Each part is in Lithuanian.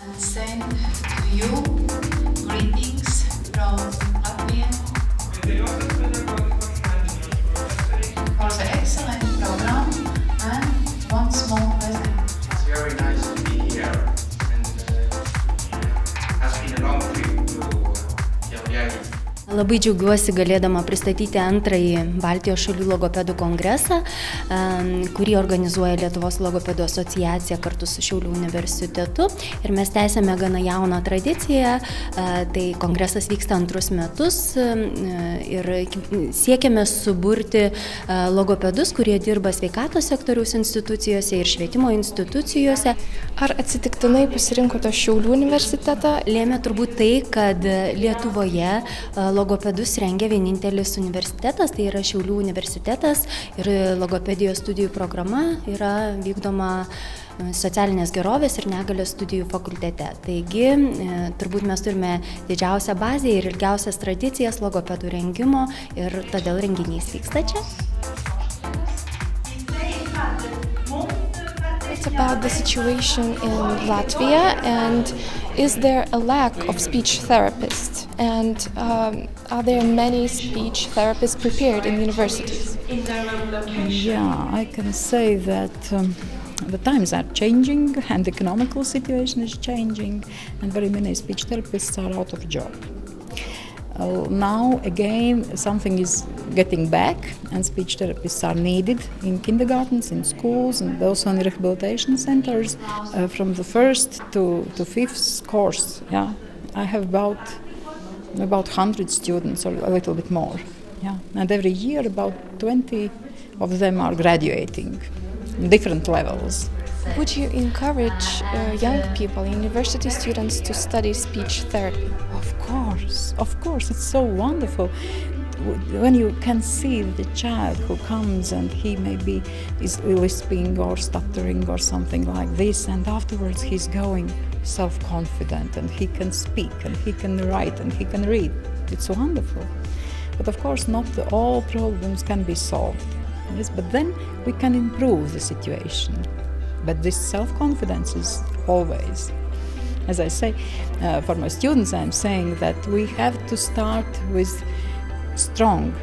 and send to you greetings from Latvia for the excellent program and one small present. It's very nice to be here, and has been a long trip to Jelgava. Labai džiaugiuosi galėdama pristatyti antrąjį Baltijos šalių logopedų kongresą, kurį organizuoja Lietuvos logopedų asociacija kartu su Šiaulių universitetu. Ir mes tęsiame gana jauną tradiciją, tai kongresas vyksta antrus metus ir siekiame suburti logopedus, kurie dirba sveikatos sektoriaus institucijose ir švietimo institucijose. Ar atsitiktinai pasirinkote Šiaulių universitetą? Lėmė turbūt tai, kad Lietuvoje logopedus rengia vienintelis universitetas, tai yra Šiaulių universitetas, ir logopedijos studijų programa yra vykdoma socialinės gerovės ir negalios studijų fakultete. Taigi, turbūt mes turime didžiausią bazę ir ilgiausias tradicijas logopedų rengimo ir todėl renginys vyksta čia. About the situation in Latvia, and is there a lack of speech therapists, and are there many speech therapists prepared in universities? Yeah, I can say that the times are changing and the economical situation is changing, and very many speech therapists are out of job. Now again something is getting back, and speech therapists are needed in kindergartens, in schools, and also in rehabilitation centers. From the first to fifth course, yeah, I have about 100 students, or a little bit more. Yeah, and every year about 20 of them are graduating in different levels. Would you encourage young people, university students, to study speech therapy? Of course, it's so wonderful when you can see the child who comes and he maybe is lisping or stuttering or something like this, and afterwards he's going self-confident and he can speak and he can write and he can read. It's wonderful. But of course not all problems can be solved. Yes, but then we can improve the situation. But this self-confidence is always. As I say, for my students, I'm saying that we have to start with strong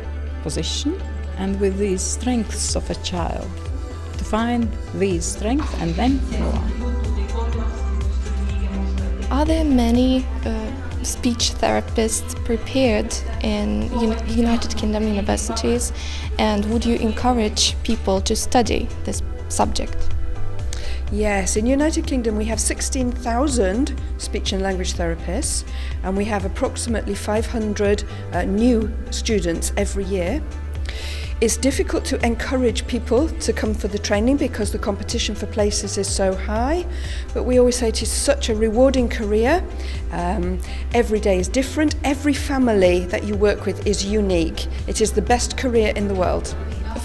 position and with these strengths of a child, to find these strengths and then go on. Are there many speech therapists prepared in United Kingdom universities, and would you encourage people to study this subject? Yes, in United Kingdom we have 16,000 speech and language therapists, and we have approximately 500 new students every year. It's difficult to encourage people to come for the training because the competition for places is so high, but we always say it is such a rewarding career. Every day is different. Every family that you work with is unique. It is the best career in the world.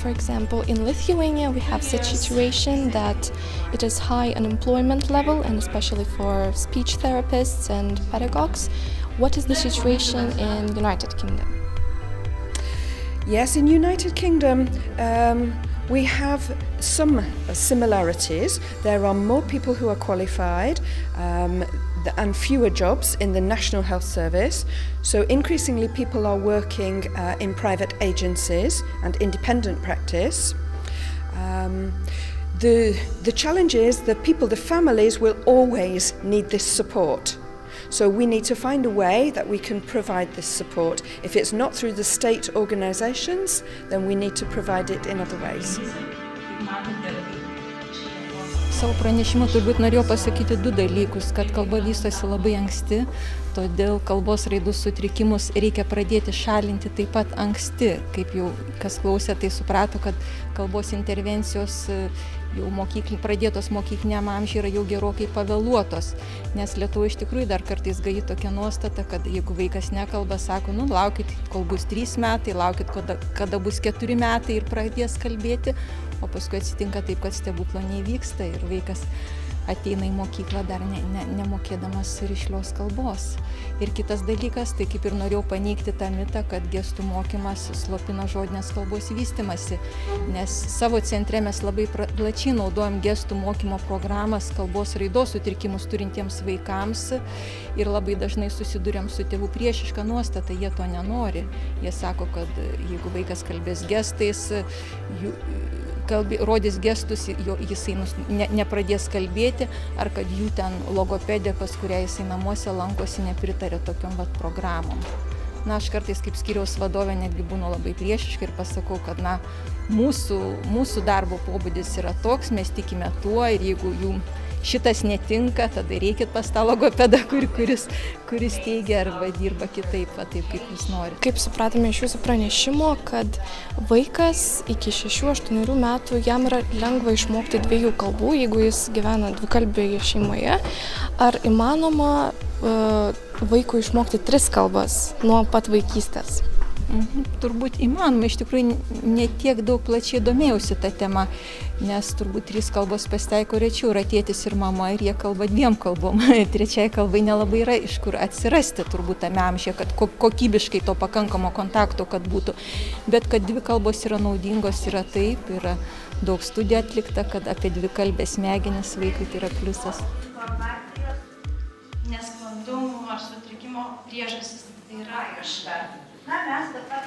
For example, in Lithuania we have such a situation that it is high unemployment level, and especially for speech therapists and pedagogues. What is the situation in United Kingdom? Yes, in United Kingdom we have some similarities. There are more people who are qualified and fewer jobs in the National Health Service. So increasingly people are working in private agencies and independent practice. The challenge is that people, the families, will always need this support. So we need to find a way that we can provide this support. If it's not through the state organizations, then we need to provide it in other ways. Savo pranešimu turbūt norėjau pasakyti du dalykus, kad kalba vystosi labai anksti, todėl kalbos raidų sutrikimus reikia pradėti šalinti taip pat anksti. Kaip jau kas klausė, tai suprato, kad kalbos intervencijos jau pradėtos mokykliniam amžiui yra jau gerokai pavėluotos, nes Lietuvoje iš tikrųjų dar kartais gaji tokia nuostata, kad jeigu vaikas nekalba, sako, laukit, kol bus 3 metai, laukit, kada bus 4 metai ir pradės kalbėti, o paskui atsitinka taip, kad stebuklo neįvyksta ir vaikas ateina į mokyklą dar nemokėdamas rišlios kalbos. Ir kitas dalykas, tai kaip ir norėjau paneigti tą mitą, kad gestų mokymas slopina žodinės kalbos vystymasi, nes savo centre mes labai plačiai naudojam gestų mokymo programas kalbos raidos sutrikimus turintiems vaikams ir labai dažnai susiduriam su tėvų priešiška nuostata, jie to nenori. Jie sako, kad jeigu vaikas kalbės gestais, rodys gestus, jisai nepradės kalbėti, ar kad jų ten logopedė, pas kurią jisai namuose lankosi, nepritarė tokiom programom. Aš kartais kaip skyriaus vadovė netgi būnu labai priešiška ir pasakau, kad mūsų darbo pobūdis yra toks, mes tikime tuo ir jeigu jum šitas netinka, tada reikit pas tą logopedą, kuris teigia arba dirba kitaip, taip kaip jūs norite. Kaip supratome iš jūsų pranešimo, kad vaikas iki 6-8 metų jam yra lengva išmokti 2 kalbų, jeigu jis gyvena dvikalbėje šeimoje. Ar įmanoma vaikui išmokti 3 kalbas nuo pat vaikystės? Turbūt įmanoma, iš tikrųjų ne tiek daug plačiai domėjausi tą temą, nes turbūt 3 kalbos pasitaiko rečiau, yra tėtis ir mama ir jie kalba 2 kalbom. 3 kalbai nelabai yra iš kur atsirasti turbūt tame amžiuje, kad kokybiškai to pakankamo kontakto, kad būtų. Bet kad 2 kalbos yra naudingos, yra taip, yra daug studijų atlikta, kad apie 2 kalbės smegenis vaikui tai yra pliusas. Nesklandumų ar sutrikimo priežastis tai yra ištarti. Na, mes dabar